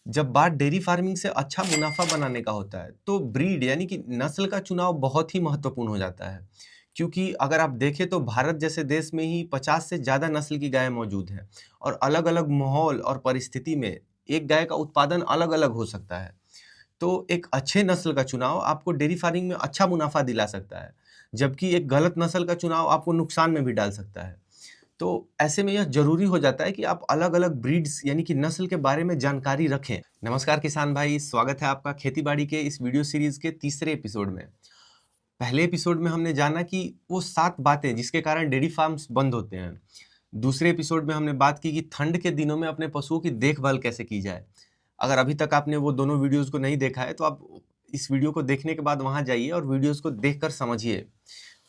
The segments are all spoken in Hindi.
जब बात डेयरी फार्मिंग से अच्छा मुनाफा बनाने का होता है तो ब्रीड यानी कि नस्ल का चुनाव बहुत ही महत्वपूर्ण हो जाता है। क्योंकि अगर आप देखें तो भारत जैसे देश में ही 50 से ज़्यादा नस्ल की गायें मौजूद हैं और अलग-अलग माहौल और परिस्थिति में एक गाय का उत्पादन अलग-अलग हो सकता है। तो एक अच्छे नस्ल का चुनाव आपको डेयरी फार्मिंग में अच्छा मुनाफा दिला सकता है, जबकि एक गलत नस्ल का चुनाव आपको नुकसान में भी डाल सकता है। तो ऐसे में यह ज़रूरी हो जाता है कि आप अलग-अलग ब्रीड्स यानी कि नस्ल के बारे में जानकारी रखें। नमस्कार किसान भाई, स्वागत है आपका खेती-बाड़ी के इस वीडियो सीरीज़ के तीसरे एपिसोड में। पहले एपिसोड में हमने जाना कि वो 7 बातें जिसके कारण डेयरी फार्म्स बंद होते हैं। दूसरे एपिसोड में हमने बात की कि ठंड के दिनों में अपने पशुओं की देखभाल कैसे की जाए। अगर अभी तक आपने वो दोनों वीडियोज़ को नहीं देखा है तो आप इस वीडियो को देखने के बाद वहाँ जाइए और वीडियोज़ को देखकर समझिए।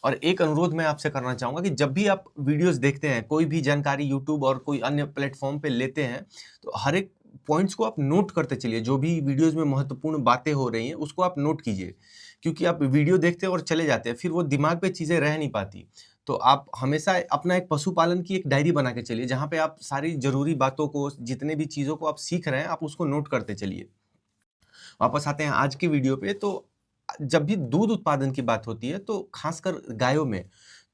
और एक अनुरोध मैं आपसे करना चाहूँगा कि जब भी आप वीडियोज़ देखते हैं, कोई भी जानकारी यूट्यूब और कोई अन्य प्लेटफ़ॉर्म पे लेते हैं, तो हर एक पॉइंट्स को आप नोट करते चलिए। जो भी वीडियोज़ में महत्वपूर्ण बातें हो रही हैं, उसको आप नोट कीजिए। क्योंकि आप वीडियो देखते हैं और चले जाते हैं, फिर वो दिमाग पे चीज़ें रह नहीं पाती। तो आप हमेशा अपना एक पशुपालन की एक डायरी बना के चलिए, जहाँ पे आप सारी ज़रूरी बातों को, जितने भी चीज़ों को आप सीख रहे हैं, आप उसको नोट करते चलिए। वापस आते हैं आज के वीडियो पे। तो जब भी दूध उत्पादन की बात होती है तो खासकर गायों में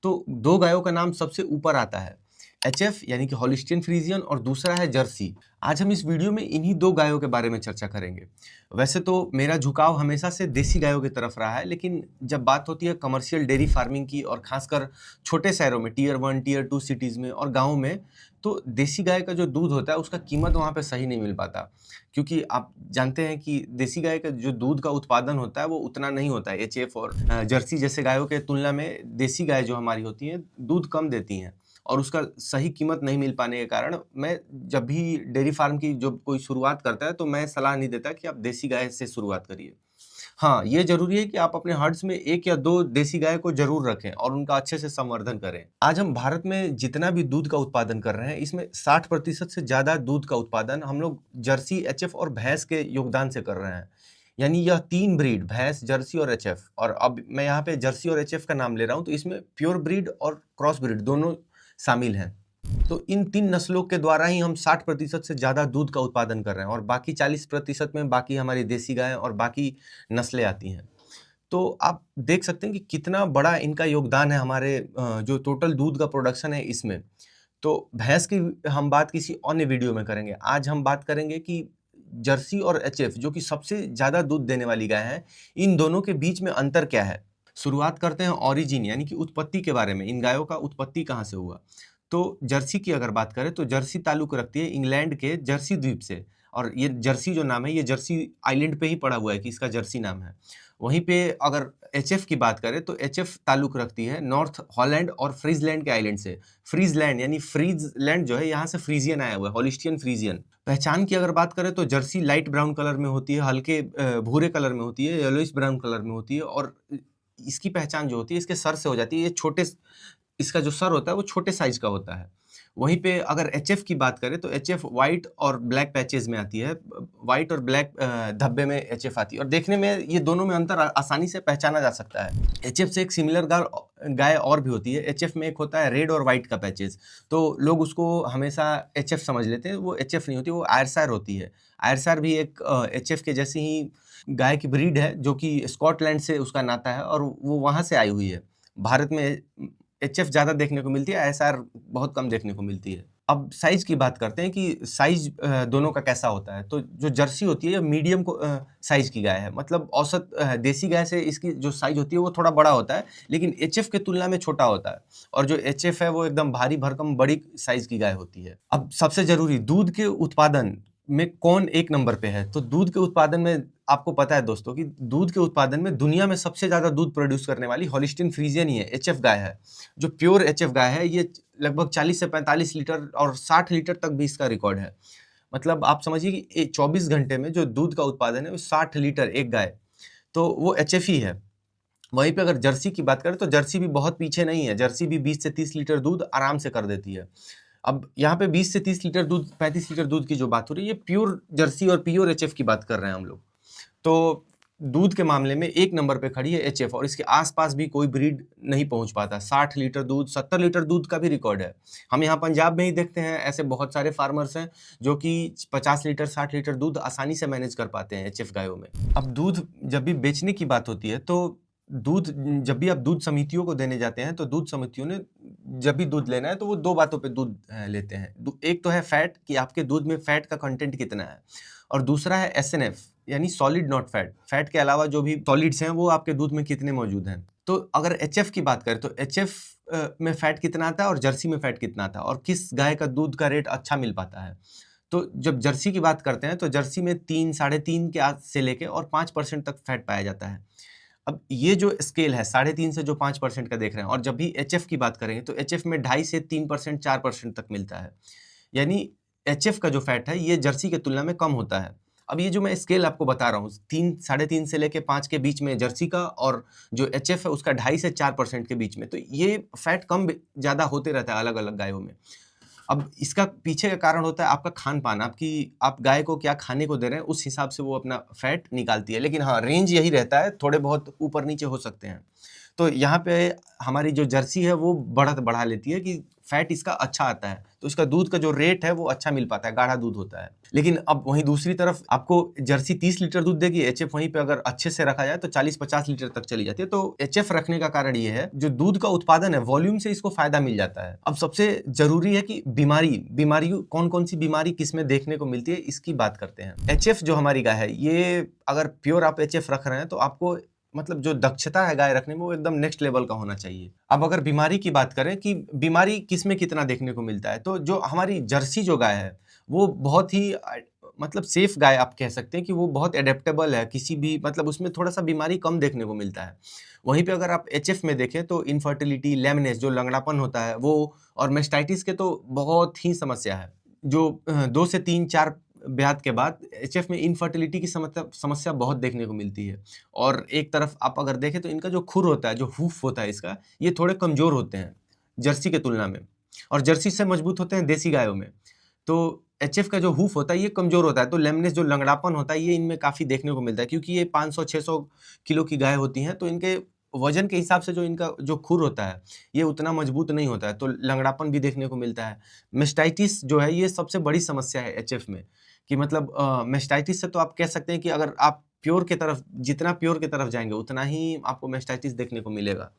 तो 2 गायों का नाम सबसे ऊपर आता है, एचएफ यानी कि हॉलिस्टियन फ्रीजियन और दूसरा है जर्सी। आज हम इस वीडियो में इन्हीं 2 गायों के बारे में चर्चा करेंगे। वैसे तो मेरा झुकाव हमेशा से देसी गायों की तरफ रहा है, लेकिन जब बात होती है कमर्शियल डेयरी फार्मिंग की और खासकर छोटे शहरों में टियर 1, टियर 2 सिटीज़ में और गाँव में, तो देसी गाय का जो दूध होता है उसका कीमत वहाँ पे सही नहीं मिल पाता। क्योंकि आप जानते हैं कि देसी गाय का जो दूध का उत्पादन होता है वो उतना नहीं होता है। एचएफ और जर्सी जैसे गायों के तुलना में देसी गाय जो हमारी होती हैं दूध कम देती हैं और उसका सही कीमत नहीं मिल पाने के कारण मैं जब भी डेयरी फार्म की जो कोई शुरुआत करता है तो मैं सलाह नहीं देता कि आप देसी गाय से शुरुआत करिए। हाँ, ये ज़रूरी है कि आप अपने हर्ड्स में 1 या 2 देसी गाय को ज़रूर रखें और उनका अच्छे से संवर्धन करें। आज हम भारत में जितना भी दूध का उत्पादन कर रहे हैं, इसमें 60% से ज़्यादा दूध का उत्पादन हम लोग जर्सी, एचएफ और भैंस के योगदान से कर रहे हैं। यानी यह 3 ब्रीड भैंस, जर्सी और एचएफ, और अब मैं यहाँ पे जर्सी और एचएफ का नाम ले रहा हूँ, तो इसमें प्योर ब्रीड और क्रॉस ब्रीड दोनों शामिल हैं। तो इन 3 नस्लों के द्वारा ही हम 60% से ज़्यादा दूध का उत्पादन कर रहे हैं और बाकी 40% में बाकी हमारी देसी गाय और बाकी नस्लें आती हैं। तो आप देख सकते हैं कि कितना बड़ा इनका योगदान है हमारे जो टोटल दूध का प्रोडक्शन है इसमें। तो भैंस की हम बात किसी अन्य वीडियो में करेंगे। आज हम बात करेंगे कि जर्सी और एचएफ जो कि सबसे ज़्यादा दूध देने वाली गाय हैं, इन दोनों के बीच में अंतर क्या है? शुरुआत करते हैं ओरिजिन यानी कि उत्पत्ति के बारे में। इन गायों का उत्पत्ति कहाँ से हुआ? तो जर्सी की अगर बात करें तो जर्सी ताल्लुक रखती है इंग्लैंड के जर्सी द्वीप से, और ये जर्सी जो नाम है ये जर्सी आइलैंड पे ही पड़ा हुआ है कि इसका जर्सी नाम है। वहीं पे अगर एचएफ की बात करें तो एचएफ ताल्लुक रखती है नॉर्थ हॉलैंड और फ्रीजलैंड के आइलैंड से। फ्रीजलैंड यानी फ्रीजलैंड जो है यहाँ से फ्रीजियन आया हुआ है, हॉलिस्टियन फ्रीजियन। पहचान की अगर बात करें तो जर्सी लाइट ब्राउन कलर में होती है, हल्के भूरे कलर में होती है, येलोइश ब्राउन कलर में होती है, और इसकी पहचान जो होती है इसके सर से हो जाती है। ये छोटे, इसका जो सर होता है वो छोटे साइज का होता है। वहीं पे अगर एचएफ की बात करें तो एचएफ व्हाइट और ब्लैक पैचेज़ में आती है। व्हाइट और ब्लैक धब्बे में एचएफ आती है और देखने में ये दोनों में अंतर आसानी से पहचाना जा सकता है। एचएफ से एक सिमिलर गाय और भी होती है। एचएफ में एक होता है रेड और व्हाइट का पैचेज़, तो लोग उसको हमेशा एचएफ समझ लेते हैं। वो एचएफ नहीं होती, वो आयरशायर होती है। आयरशायर भी एक एचएफ के जैसी ही गाय की ब्रीड है जो कि स्कॉटलैंड से उसका नाता है और वो वहाँ से आई हुई है। भारत में एचएफ ज़्यादा देखने को मिलती है, आईएसआर बहुत कम देखने को मिलती है। अब साइज़ की बात करते हैं कि साइज़ दोनों का कैसा होता है। तो जो जर्सी होती है ये मीडियम साइज़ की गाय है। मतलब औसत देसी गाय से इसकी जो साइज़ होती है वो थोड़ा बड़ा होता है, लेकिन एचएफ के तुलना में छोटा होता है। और जो एचएफ है वो एकदम भारी भरकम बड़ी साइज़ की गाय होती है। अब सबसे ज़रूरी, दूध के उत्पादन में कौन 1 नंबर पे है? तो दूध के उत्पादन में आपको पता है दोस्तों कि दूध के उत्पादन में दुनिया में सबसे ज़्यादा दूध प्रोड्यूस करने वाली हॉलिस्टियन फ्रीजियन ही है, एचएफ गाय है। जो प्योर एचएफ गाय है ये लगभग 40 से 45 लीटर और 60 लीटर तक भी इसका रिकॉर्ड है। मतलब आप समझिए कि 24 घंटे में जो दूध का उत्पादन है वो 60 लीटर एक गाय, तो वो एचएफ ही है। वहीं पे अगर जर्सी की बात करें तो जर्सी भी बहुत पीछे नहीं है। जर्सी भी 20 से 30 लीटर दूध आराम से कर देती है। अब यहाँ पे 20 से 30 लीटर दूध, 35 लीटर दूध की जो बात हो रही है, ये प्योर जर्सी और प्योर एचएफ की बात कर रहे हैं हम लोग। तो दूध के मामले में एक नंबर पे खड़ी है एचएफ, और इसके आसपास भी कोई ब्रीड नहीं पहुंच पाता। 60 लीटर दूध, 70 लीटर दूध का भी रिकॉर्ड है। हम यहाँ पंजाब में ही देखते हैं, ऐसे बहुत सारे फार्मर्स हैं जो कि 50 लीटर 60 लीटर दूध आसानी से मैनेज कर पाते हैं एचएफ गायों में। अब दूध जब भी बेचने की बात होती है तो दूध, जब भी आप दूध समितियों को देने जाते हैं तो दूध समितियों ने जब भी दूध लेना है तो वो दो बातों पे दूध लेते हैं। एक तो है फैट, कि आपके दूध में फैट का कंटेंट कितना है, और दूसरा है एसएनएफ यानी सॉलिड नॉट फैट। फैट के अलावा जो भी सॉलिड्स हैं वो आपके दूध में कितने मौजूद हैं। तो अगर एचएफ की बात करें तो एचएफ में फैट कितना आता है और जर्सी में फैट कितना आता है, और किस गाय का दूध का रेट अच्छा मिल पाता है। तो जब जर्सी की बात करते हैं तो जर्सी में 3, 3.5 के आज से लेके और 5% तक फैट पाया जाता है। अब ये जो स्केल है 3.5 से जो 5% का देख रहे हैं, और जब भी एचएफ की बात करेंगे तो एचएफ में 2.5 से 3%, 4% तक मिलता है। यानी एचएफ का जो फैट है ये जर्सी के तुलना में कम होता है। अब ये जो मैं स्केल आपको बता रहा हूँ 3, 3.5 से लेके 5 के बीच में जर्सी का, और जो एचएफ है उसका 2.5 से 4% के बीच में, तो ये फैट कम ज़्यादा होते रहता है अलग अलग गायों में। अब इसका पीछे का कारण होता है आपका खान पान, आप गाय को क्या खाने को दे रहे हैं उस हिसाब से वो अपना फैट निकालती है। लेकिन हाँ, रेंज यही रहता है, थोड़े बहुत ऊपर नीचे हो सकते हैं। तो यहाँ पे हमारी जो जर्सी है वो बढ़त बढ़ा लेती है कि फैट इसका अच्छा आता है, तो इसका दूध का जो रेट है वो अच्छा मिल पाता है, गाढ़ा दूध होता है। लेकिन अब वहीं दूसरी तरफ आपको जर्सी 30 लीटर दूध देगी, एचएफ वहीं पे अगर अच्छे से रखा जाए तो 40-50 लीटर तक चली जाती है। तो एचएफ रखने का कारण ये है, जो दूध का उत्पादन है वॉल्यूम से इसको फायदा मिल जाता है। अब सबसे जरूरी है कि बीमारी कौन कौन सी बीमारी किसमें देखने को मिलती है, इसकी बात करते हैं। एचएफ जो हमारी गाय है, ये अगर प्योर आप एचएफ रख रहे हैं तो आपको मतलब जो दक्षता है गाय रखने में वो एकदम नेक्स्ट लेवल का होना चाहिए। अब अगर बीमारी की बात करें कि बीमारी किस में कितना देखने को मिलता है, तो जो हमारी जर्सी जो गाय है वो बहुत ही मतलब सेफ गाय आप कह सकते हैं कि वो बहुत एडेप्टेबल है, किसी भी मतलब उसमें थोड़ा सा बीमारी कम देखने को मिलता है। वहीं पे अगर आप एचएफ में देखें तो इनफर्टिलिटी, लैमनेस जो लंगड़ापन होता है वो, और मेस्टाइटिस के तो बहुत ही समस्या है। जो 2 से 3-4 ब्यात के बाद एचएफ में इनफर्टिलिटी की समस्या बहुत देखने को मिलती है। और एक तरफ आप अगर देखें तो इनका जो खुर होता है, जो हूफ होता है इसका, ये थोड़े कमजोर होते हैं जर्सी के तुलना में, और जर्सी से मजबूत होते हैं देसी गायों में। तो एचएफ का जो हूफ होता है ये कमजोर होता है, तो लेमनेस जो लंगड़ापन होता है ये इनमें काफी देखने को मिलता है, क्योंकि ये 500-600 किलो की गाय होती हैं, तो इनके वजन के हिसाब से जो इनका जो खुर होता है ये उतना मजबूत नहीं होता है, तो लंगड़ापन भी देखने को मिलता है। मेस्टाइटिस जो है ये सबसे बड़ी समस्या है एचएफ में, कि मतलब मेस्टाइटिस से तो आप कह सकते हैं कि अगर आप प्योर के तरफ, जितना प्योर के तरफ जाएंगे उतना ही आपको मेस्टाइटिस देखने को मिलेगा।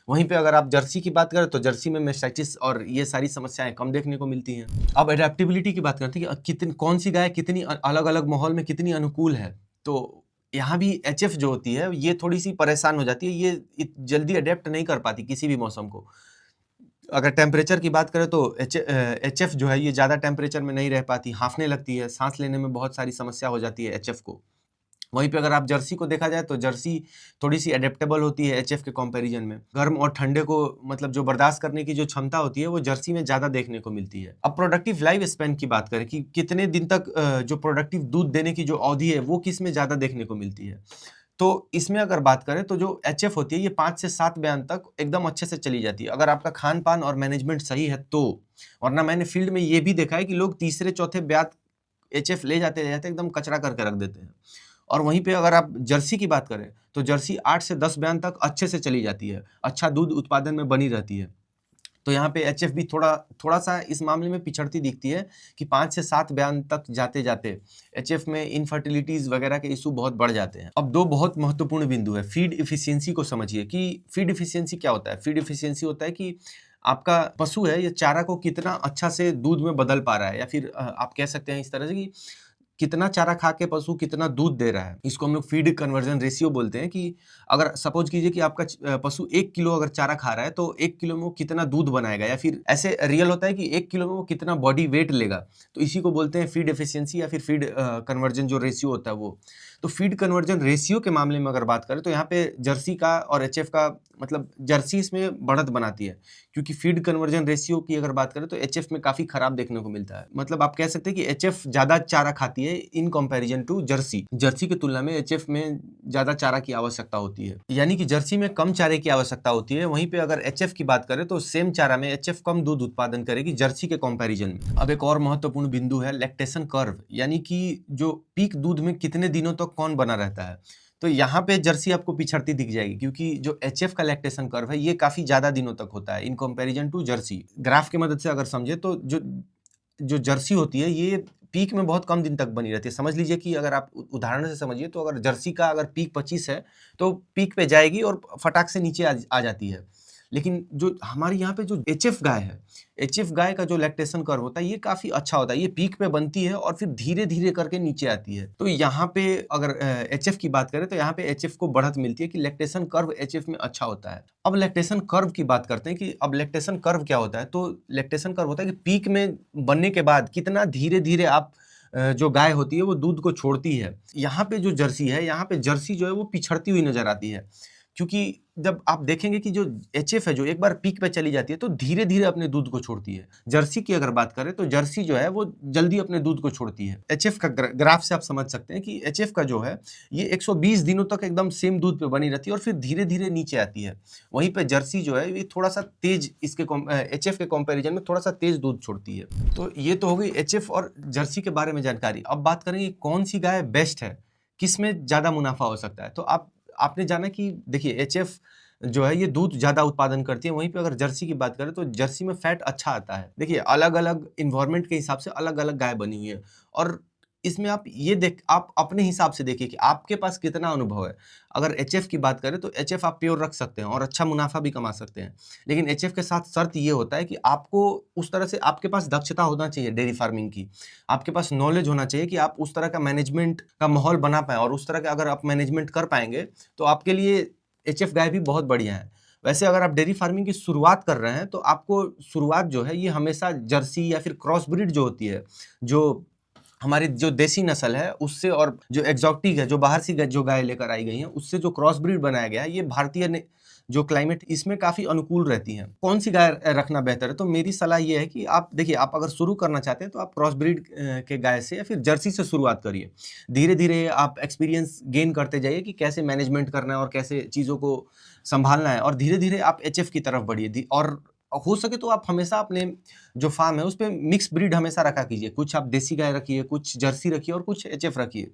वहीं पे अगर आप जर्सी की बात करें तो जर्सी में मेस्टाइटिस और ये सारी समस्याएं कम देखने को मिलती हैं। अब एडेप्टेबिलिटी की बात करते हैं कि कितनी कौन सी गाय कितनी अलग अलग माहौल में कितनी अनुकूल है, तो यहाँ भी एचएफ जो होती है ये थोड़ी सी परेशान हो जाती है, ये जल्दी अडेप्ट नहीं कर पाती किसी भी मौसम को। अगर टेम्परेचर की बात करें तो एचएफ जो है ये ज़्यादा टेम्परेचर में नहीं रह पाती, हाँफने लगती है, सांस लेने में बहुत सारी समस्या हो जाती है एचएफ को। वहीं पे अगर आप जर्सी को देखा जाए तो जर्सी थोड़ी सी एडेप्टेबल होती है एचएफ के कंपैरिजन में। गर्म और ठंडे को मतलब जो बर्दाश्त करने की जो क्षमता होती है वो जर्सी में ज़्यादा देखने को मिलती है। अब प्रोडक्टिव लाइफ स्पैन की बात करें कि कितने दिन तक जो प्रोडक्टिव दूध देने की जो अवधि है वो किस में ज़्यादा देखने को मिलती है, तो इसमें अगर बात करें तो जो एचएफ होती है ये 5 से 7 बयान तक एकदम अच्छे से चली जाती है, अगर आपका खान पान और मैनेजमेंट सही है तो। वरना मैंने फील्ड में ये भी देखा है कि लोग तीसरे चौथे ब्यात एचएफ ले जाते एकदम कचरा करके रख देते हैं। और वहीं पे अगर आप जर्सी की बात करें तो जर्सी 8 से 10 बयान तक अच्छे से चली जाती है, अच्छा दूध उत्पादन में बनी रहती है। तो यहाँ पे एचएफ भी थोड़ा सा इस मामले में पिछड़ती दिखती है कि 5 से 7 बयान तक जाते जाते एचएफ में इनफर्टिलिटीज वगैरह के इशू बहुत बढ़ जाते हैं। अब दो बहुत महत्वपूर्ण बिंदु है, फीड इफिशियंसी को समझिए कि फीड इफिशियंसी क्या होता है। फीड इफिशियंसी होता है कि आपका पशु है ये चारा को कितना अच्छा से दूध में बदल पा रहा है, या फिर आप कह सकते हैं इस तरह से कि कितना चारा खा के पशु कितना दूध दे रहा है। इसको हम लोग फीड कन्वर्जन रेशियो बोलते हैं, कि अगर सपोज कीजिए कि आपका पशु 1 किलो अगर चारा खा रहा है तो 1 किलो में वो कितना दूध बनाएगा, या फिर ऐसे रियल होता है कि 1 किलो में वो कितना बॉडी वेट लेगा। तो इसी को बोलते हैं फीड एफिशिएंसी या फिर फीड कन्वर्जन जो रेशियो होता है वो। तो फीड कन्वर्जन रेशियो के मामले में अगर बात करें तो यहाँ पे जर्सी का और एचएफ का मतलब जर्सी इसमें बढ़त बनाती है, क्योंकि फीड कन्वर्जन रेशियो की अगर बात करें तो एचएफ में काफी खराब देखने को मिलता है। मतलब आप कह सकते हैं कि एचएफ ज्यादा चारा खाती है in comparison to Jersey. Jersey की तुलना में एचएफ में ज्यादा चारा की आवश्यकता होती है, यानी कि जर्सी में कम चारे की आवश्यकता होती है। वहीं पे अगर एचएफ की बात करें तो सेम चारा में एचएफ कम दूध उत्पादन करेगी जर्सी के कंपैरिजन में। अब एक और महत्वपूर्ण बिंदु है लैक्टेशन कर्व, यानी कि जो पीक दूध में कितने दिनों तक कौन बना रहता है। तो यहाँ पे जर्सी आपको पिछड़ती दिख जाएगी, क्योंकि जो एचएफ का लैक्टेशन कर्व है ये काफ़ी ज़्यादा दिनों तक होता है in comparison to Jersey. Graph की मदद से अगर समझे तो जो जर्सी होती है ये पीक में बहुत कम दिन तक बनी रहती है। समझ लीजिए कि अगर आप उदाहरण से समझिए तो अगर जर्सी का अगर पीक 25 है तो पीक पे जाएगी और फटाक से नीचे आ जाती है। लेकिन जो हमारे यहाँ पे जो एचएफ गाय है, एचएफ गाय का जो लैक्टेशन कर्व होता है ये काफ़ी अच्छा होता है। ये पीक पे बनती है और फिर धीरे-धीरे करके नीचे आती है। तो यहाँ पे अगर एचएफ की बात करें तो यहाँ पे एचएफ को बढ़त मिलती है कि लैक्टेशन कर्व एचएफ में अच्छा होता है। अब लैक्टेशन कर्व की बात करते हैं कि अब लैक्टेशन कर्व क्या होता है। तो लैक्टेशन कर्व होता है कि पीक में बनने के बाद कितना धीरे-धीरे आप जो गाय होती है वो दूध को छोड़ती है। यहाँ पे जो जर्सी है, यहाँ पे जर्सी जो है वो पिछड़ती हुई नज़र आती है। क्योंकि जब आप देखेंगे कि जो एचएफ है जो एक बार पीक पे चली जाती है तो धीरे-धीरे अपने दूध को छोड़ती है। जर्सी की अगर बात करें तो जर्सी जो है वो जल्दी अपने दूध को छोड़ती है। एचएफ का ग्राफ से आप समझ सकते हैं कि एचएफ का जो है ये 120 दिनों तक एकदम सेम दूध पे बनी रहती है और फिर धीरे-धीरे नीचे आती है। वहीं पे जर्सी जो है ये थोड़ा-सा तेज इसके एचएफ के कंपैरिजन में थोड़ा-सा तेज दूध छोड़ती है। तो ये तो हो गई एचएफ और जर्सी के बारे में जानकारी। अब बात करेंगे कौन सी गाय बेस्ट है, किसमें ज़्यादा मुनाफा हो सकता है। तो आपने जाना कि देखिए एचएफ जो है ये दूध ज़्यादा उत्पादन करती है। वहीं पे अगर जर्सी की बात करें तो जर्सी में फैट अच्छा आता है। देखिए अलग-अलग एनवायरनमेंट के हिसाब से अलग-अलग गाय बनी हुई है और इसमें आप अपने हिसाब से देखिए कि आपके पास कितना अनुभव है। अगर एचएफ की बात करें तो एचएफ आप प्योर रख सकते हैं और अच्छा मुनाफा भी कमा सकते हैं। लेकिन एचएफ के साथ शर्त ये होता है कि आपको उस तरह से आपके पास दक्षता होना चाहिए डेयरी फार्मिंग की। आपके पास नॉलेज होना चाहिए कि आप उस तरह का मैनेजमेंट का माहौल बना पाएँ और उस तरह का अगर आप मैनेजमेंट कर पाएँगे तो आपके लिए एचएफ गाय भी बहुत बढ़िया है। वैसे अगर आप डेयरी फार्मिंग की शुरुआत कर रहे हैं तो आपको शुरुआत जो है ये हमेशा जर्सी या फिर क्रॉस ब्रीड जो होती है, जो हमारी जो देसी नस्ल है उससे और जो एक्सोटिक है, जो बाहर से जो गाय लेकर आई गई हैं, उससे जो क्रॉस ब्रीड बनाया गया है, ये भारतीय ने जो क्लाइमेट इसमें काफ़ी अनुकूल रहती हैं। कौन सी गाय रखना बेहतर है? तो मेरी सलाह ये है कि आप देखिए, आप अगर शुरू करना चाहते हैं तो आप क्रॉस ब्रीड के गाय से या फिर जर्सी से शुरुआत करिए। धीरे-धीरे आप एक्सपीरियंस गेन करते जाइए कि कैसे मैनेजमेंट करना है और कैसे चीज़ों को सँभालना है और धीरे-धीरे आप एचएफ की तरफ बढ़िए। और हो सके तो आप हमेशा अपने जो फार्म है उसपे मिक्स ब्रीड हमेशा रखा कीजिए। कुछ आप देसी गाय रखिए, कुछ जर्सी रखिए और कुछ एचएफ रखिए।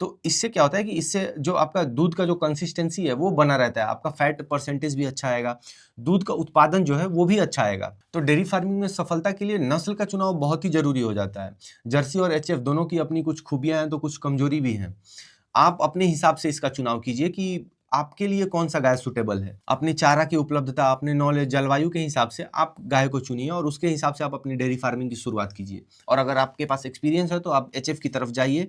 तो इससे क्या होता है कि इससे जो आपका दूध का जो कंसिस्टेंसी है वो बना रहता है, आपका फैट परसेंटेज भी अच्छा आएगा, दूध का उत्पादन जो है वो भी अच्छा आएगा। तो डेयरी फार्मिंग में सफलता के लिए नस्ल का चुनाव बहुत ही ज़रूरी हो जाता है। जर्सी और एचएफ दोनों की अपनी कुछ खूबियाँ हैं तो कुछ कमज़ोरी भी हैं। आप अपने हिसाब से इसका चुनाव कीजिए कि आपके लिए कौन-सा गाय सूटेबल है। अपनी चारा की उपलब्धता, अपने नॉलेज, जलवायु के हिसाब से आप गाय को चुनिए और उसके हिसाब से आप अपनी डेयरी फार्मिंग की शुरुआत कीजिए। और अगर आपके पास एक्सपीरियंस है तो आप एचएफ की तरफ जाइए।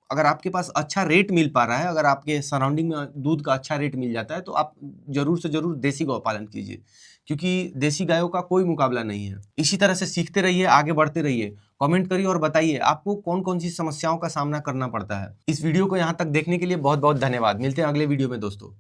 अगर आपके पास अच्छा रेट मिल पा रहा है, अगर आपके सराउंडिंग में दूध का अच्छा रेट मिल जाता है तो आप ज़रूर से ज़रूर देसी गौ पालन कीजिए, क्योंकि देसी गायों का कोई मुकाबला नहीं है। इसी तरह से सीखते रहिए, आगे बढ़ते रहिए। कमेंट करिए और बताइए आपको कौन-कौन सी समस्याओं का सामना करना पड़ता है। इस वीडियो को यहाँ तक देखने के लिए बहुत-बहुत धन्यवाद। मिलते हैं अगले वीडियो में दोस्तों।